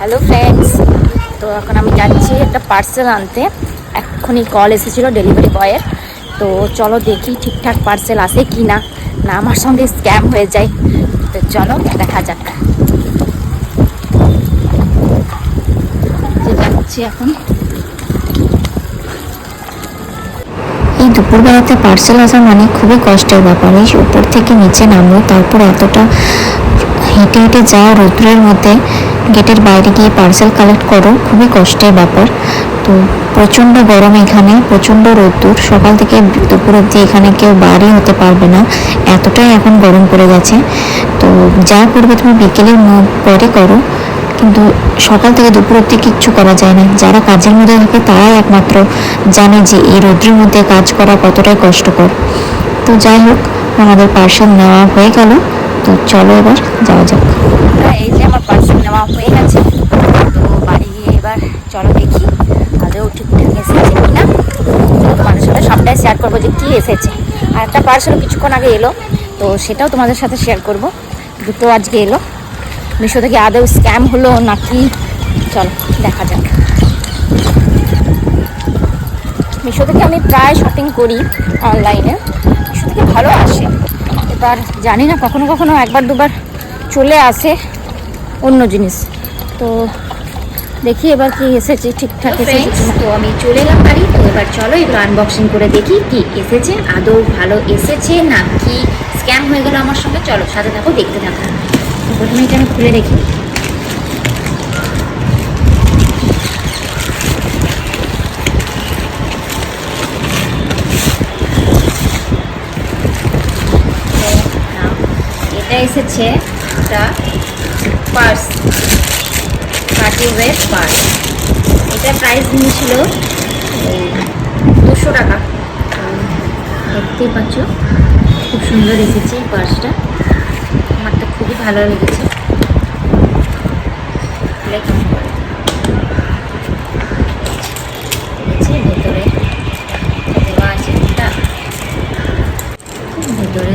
Hello friends, তো এখন আমি যাচ্ছি একটা পার্সেল আনতে। এক্ষুনি কল এসেছিলো ডেলিভারি বয়ের। তো চলো দেখি ঠিকঠাক পার্সেল আসে কি না, না আমার সঙ্গে স্ক্যাম হয়ে যায়। তো চলো দেখা যাক। যাচ্ছি এখন। এই দুপুরবেলাতে পার্সেল আসা মানে খুবই কষ্টের ব্যাপার। এই উপর থেকে নিচে নামো, তারপর এতটা হেঁটে হেঁটে যাওয়া রোদ্রের মধ্যে গেটের বাইরে গিয়ে পার্সেল কালেক্ট করো, খুবই কষ্টের ব্যাপার। তো প্রচণ্ড গরম, এখানে প্রচণ্ড রোদ্দুর, সকাল থেকে দুপুর অবধি এখানে কেউ বাড়ি হতে পারবে না, এতটাই এখন গরম পড়ে গেছে। তো যা করবে তুমি বিকেলে পরে করো, কিন্তু সকাল থেকে দুপুর অবধি কিচ্ছু করা যায় না। যারা কাজের মধ্যে থাকে তারাই একমাত্র জানে যে এই রোদ্রের মধ্যে কাজ করা কতটাই কষ্টকর। তো যাই হোক, আমাদের পার্সেল নেওয়া হয়ে গেল। তো চলো এবার যাওয়া যাক। এই যে আমার পার্সেল নেওয়া হয়ে গেছে। তো বাড়ি গিয়ে এবার চলো দেখি আদৌ ঠিকঠাক এসেছে কিনা। তোমাদের সাথে সবটাই শেয়ার করবো যে কী এসেছে। আর একটা পার্সেলও কিছুক্ষণ আগে এলো, তো সেটাও তোমাদের সাথে শেয়ার করব। দুটো আজকে এলো। মিশো থেকে আদৌ স্ক্যাম হলো নাকি, চলো দেখা যাক। মিশো থেকে আমি প্রায় শপিং করি অনলাইনে, মিশো থেকে ভালো আসে। এবার জানি না, কখনো কখনো একবার দুবার চলে আসে অন্য জিনিস। তো দেখি এবার কি এসেছে, ঠিকঠাক এসেছে। তো আমি চলে এলাম বাড়ি। তো এবার চলো এবার আনবক্সিং করে দেখি কি এসেছে, আদৌ ভালো এসেছে না কি স্ক্যাম হয়ে গেল আমার সঙ্গে। চলো সাথে থাকো, দেখতে থাকো। তো প্রথমে এটা আমি খুলে দেখি। এটা এসেছে একটা পার্স, পার্টি ওয়্যার পার্স। এটা প্রাইস নিয়েছিল 200 টাকা। দেখতেই পাচ্ছ খুব সুন্দর এসেছে এই পার্সটা, আমার তো খুবই ভালো লেগেছে। ভেতরে দেওয়া আছে একটা, ভেতরে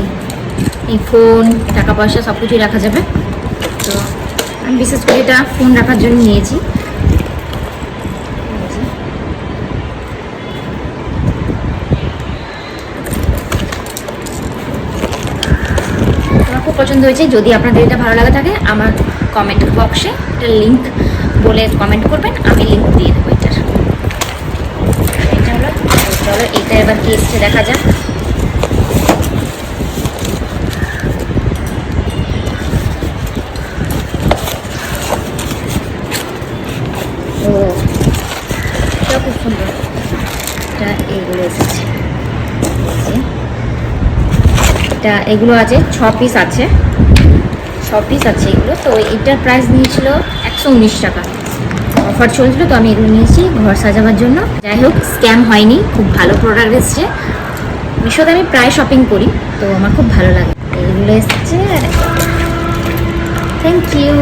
এই ফোন, টাকা পয়সা সব কিছুই রাখা যাবে। তো আমি বিশেষ করে এটা ফোন রাখার জন্য নিয়েছি। আমার খুব পছন্দ হয়েছে। যদি আপনাদের এটা ভালো লাগে থাকে, আমার কমেন্ট বক্সে একটা লিঙ্ক বলে কমেন্ট করবেন, আমি লিঙ্ক দিয়ে দেবো এটার। এটা হলো, চলো এটা এবার কি এসছে দেখা যাক। ও এটা খুব সুন্দর, এটা এইগুলো এসেছে। এটা এগুলো আছে 6 পিস আছে, 6 পিস আছে এগুলো। তো এটার প্রাইস নিয়েছিল 119 টাকা। অফার চলছিল, তো আমি এগুলো নিয়েছি ঘর সাজাবার জন্য। যাই হোক, স্ক্যাম হয়নি, খুব ভালো প্রোডাক্ট এসছে। মিশোতে আমি প্রায় শপিং করি, তো আমার খুব ভালো লাগে। এগুলো এসছে। Thank you.